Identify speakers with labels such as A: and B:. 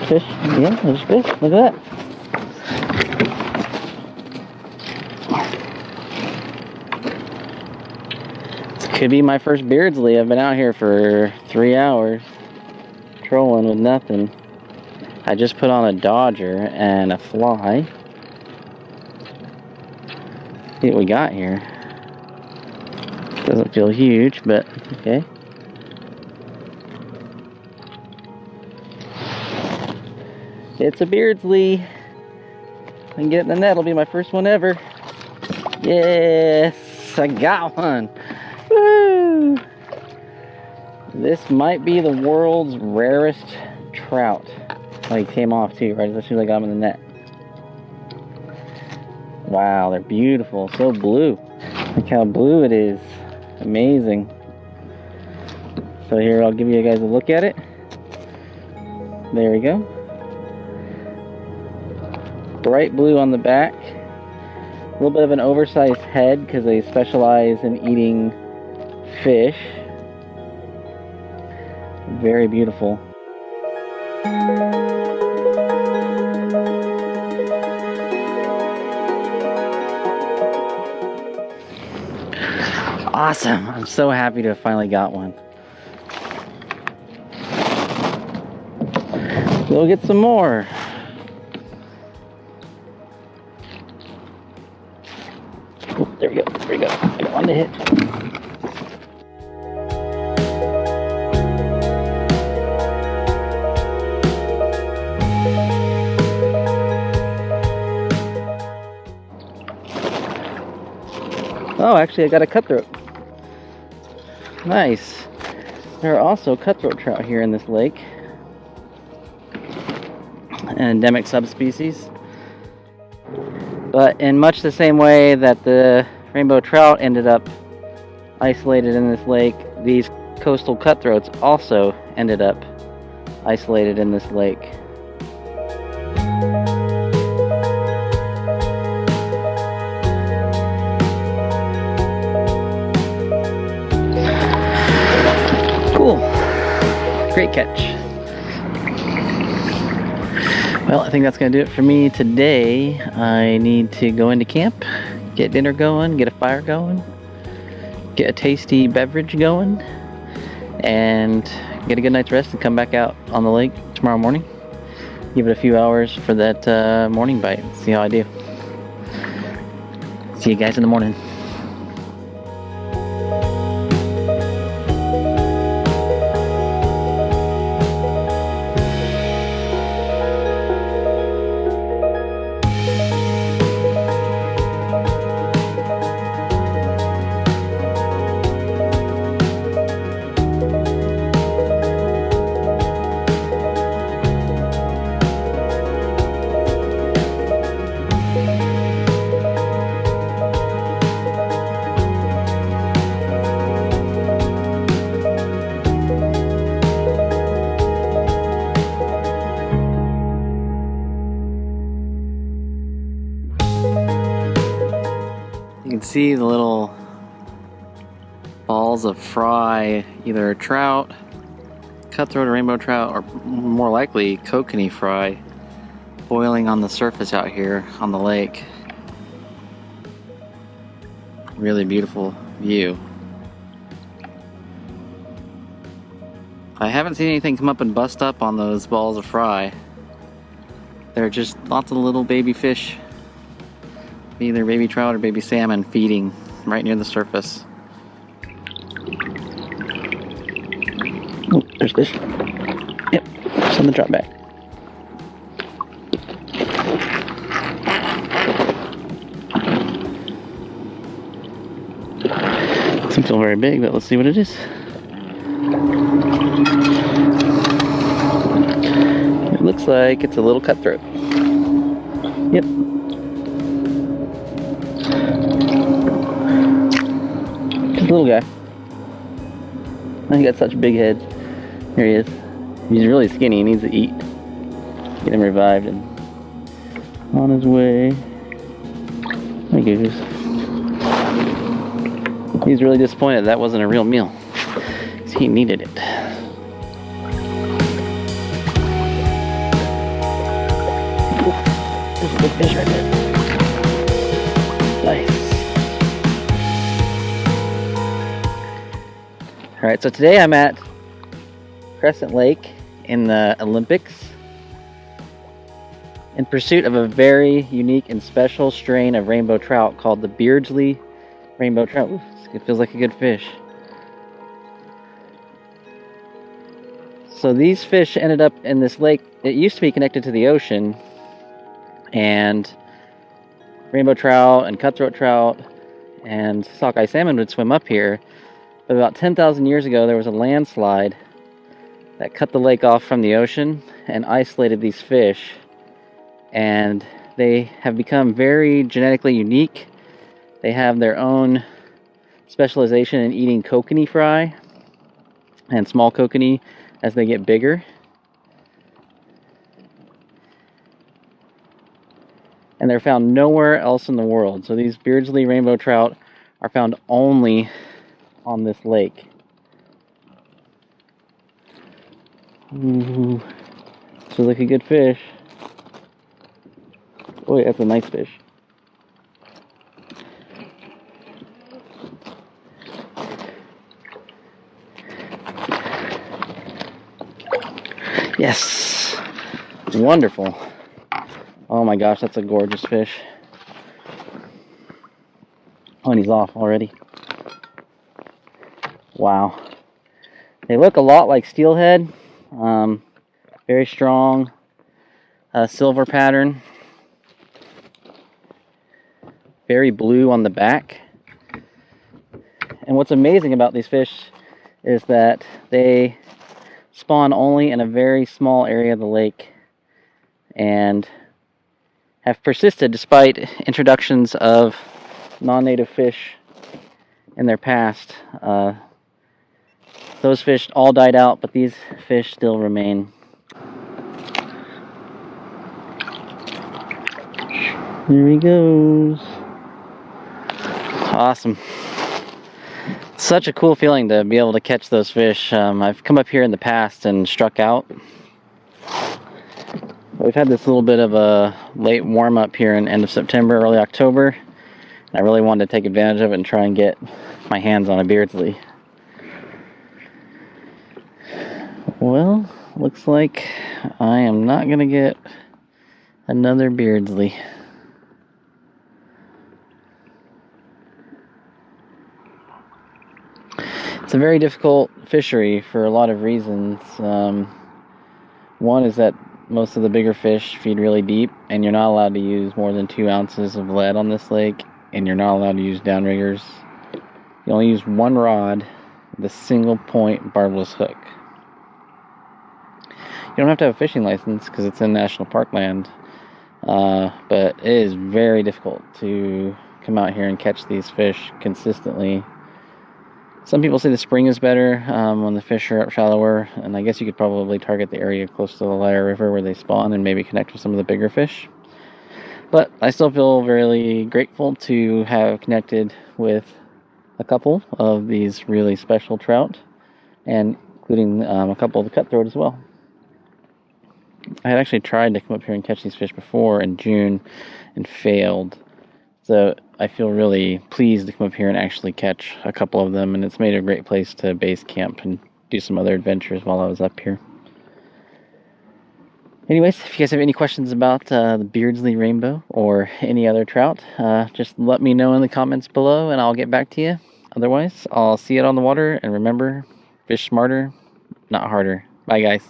A: Fish? Yeah, there's fish. Look at that. This could be my first beardsley. I've been out here for 3 hours trolling with nothing. I just put on a dodger and a fly. See what we got here. Doesn't feel huge, but okay. It's a beardsley. If I can get it in the net, it'll be my first one ever. Yes, I got one. Woo! This might be the world's rarest trout. Oh, he came off too, right as soon as I got him in the net. Wow, they're beautiful. So blue. Look how blue it is. Amazing. So here, I'll give you guys a look at it. There we go. Bright blue on the back. A little bit of an oversized head because they specialize in eating fish. Very beautiful. Awesome. I'm so happy to have finally got one. We'll get some more. Oh, there we go. There we go. I got one to hit. Oh, actually, I got a cutthroat. Nice. There are also cutthroat trout here in this lake. An endemic subspecies. But in much the same way that the rainbow trout ended up isolated in this lake, these coastal cutthroats also ended up isolated in this lake. Cool. Great catch. Well, I think that's going to do it for me today. I need to go into camp, get dinner going, get a fire going, get a tasty beverage going, and get a good night's rest and come back out on the lake tomorrow morning. Give it a few hours for that morning bite. See how I do. See you guys in the morning. You can see the little balls of fry, either a trout, cutthroat or rainbow trout, or more likely kokanee fry, boiling on the surface out here on the lake. Really beautiful view. I haven't seen anything come up and bust up on those balls of fry. They're just lots of little baby fish, either baby trout or baby salmon, feeding right near the surface. Oh, there's fish. Yep, it's on the drop back. Doesn't feel very big, but let's see what it is. It looks like it's a little cutthroat. Yep. Just a little guy. He got such a big head. Here he is. He's really skinny. He needs to eat. Get him revived and on his way. There he goes. He's really disappointed that wasn't a real meal. He needed it. Good fish right there. Nice. Alright, so today I'm at Crescent Lake in the Olympics in pursuit of a very unique and special strain of rainbow trout called the beardsley rainbow trout. Ooh, it feels like a good fish. So these fish ended up in this lake. It used to be connected to the ocean, and rainbow trout and cutthroat trout and sockeye salmon would swim up here. But about 10,000 years ago, there was a landslide that cut the lake off from the ocean and isolated these fish. And they have become very genetically unique. They have their own specialization in eating kokanee fry and small kokanee as they get bigger. And they're found nowhere else in the world. So these beardsley rainbow trout are found only on this lake. Ooh, this looks like a good fish. Oh, yeah, that's a nice fish. Yes, wonderful. Oh my gosh, that's a gorgeous fish. Oh, and he's off already. Wow. They look a lot like steelhead. Very strong silver pattern. Very blue on the back. And what's amazing about these fish is that they spawn only in a very small area of the lake and have persisted despite introductions of non-native fish in their past. Those fish all died out, but these fish still remain. Here he goes. Awesome. Such a cool feeling to be able to catch those fish. I've come up here in the past and struck out. We've had this little bit of a late warm up here in end of September, early October. And I really wanted to take advantage of it and try and get my hands on a beardsley. Well, looks like I am not going to get another beardsley. It's a very difficult fishery for a lot of reasons. One is that most of the bigger fish feed really deep, and you're not allowed to use more than 2 ounces of lead on this lake, and you're not allowed to use downriggers. You only use one rod with a single point barbless hook. You don't have to have a fishing license because it's in national park land, but it is very difficult to come out here and catch these fish consistently. Some people say the spring is better when the fish are up shallower, and I guess you could probably target the area close to the Lyre River where they spawn and maybe connect with some of the bigger fish. But I still feel very grateful to have connected with a couple of these really special trout, and including a couple of the cutthroat as well. I had actually tried to come up here and catch these fish before in June and failed. So I feel really pleased to come up here and actually catch a couple of them, and it's made a great place to base camp and do some other adventures while I was up here. Anyways, if you guys have any questions about the beardsley rainbow or any other trout, just let me know in the comments below and I'll get back to you. Otherwise, I'll see you out on the water, and remember, fish smarter, not harder. Bye guys.